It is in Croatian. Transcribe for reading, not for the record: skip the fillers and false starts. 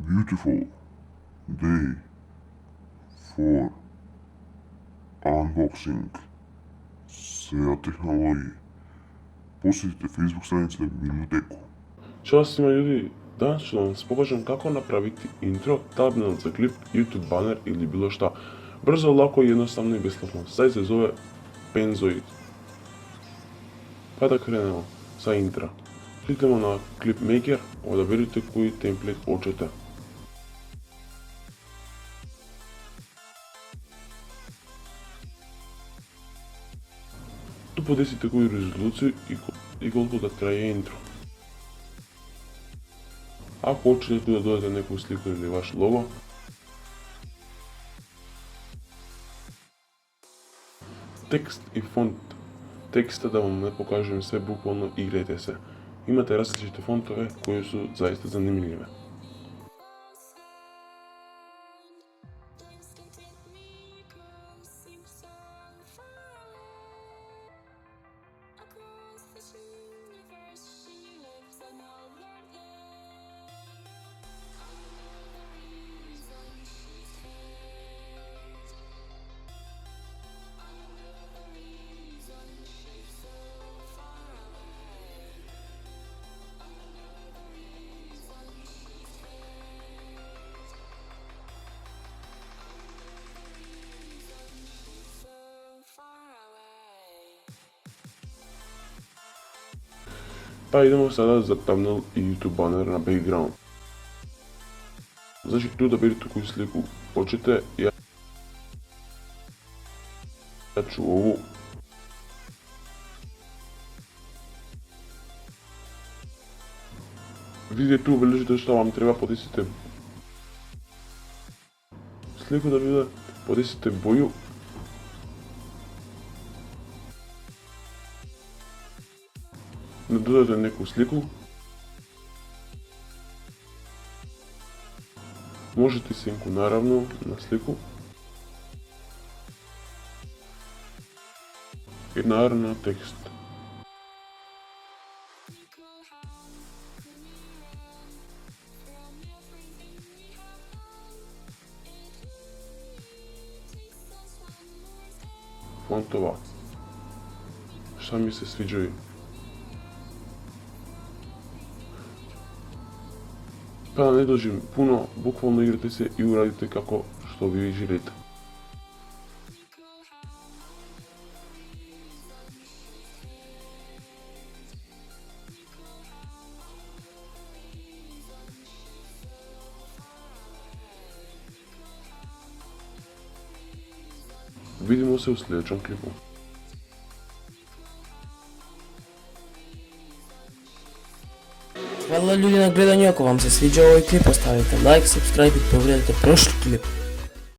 Beautiful day for unboxing SEA tehnologiji. Posjetite Facebook stranicu i biblioteku. Ćao svima ljudi, danas ću vam pokažem kako napraviti intro, thumbnail za klip, YouTube banner ili bilo šta. Brzo, lako, jednostavno i besplatno. Sajt se zove Penzoid. Pa da krenemo sa intra. Kliknemo na Clip Maker, odaberite koji template hoćete. Tu podesite koju rezoluciju i koliko da traje intro. Ako hoćete tu da dodate neku sliku ili vaš logo, tekst i font teksta, da vam ne pokažem sve bukvalno, igrajte se. Imate različite fontove koje su zaista zanimljive. Pa idemo sada za thumbnail i YouTube banner na background. Znači tu da berite koju sliku hoćete, ja ću ovu. Vidite tu, obeležite što vam treba, podesite sliku da vide, podesite boju. Dodajte neku sliku. Možete sinku naravno na sliku. I naravno tekst. Fontova. Šta mi se sviđaju. Pa ne dođem puno, bukvalno igrate se i uradite kako što vi želite. Vidimo se u sljedećem klipu. Hvala ljudi na gledanju, ako vam se sviđa ovaj klip, ostavite like, subscribe i pogledajte prošli klip.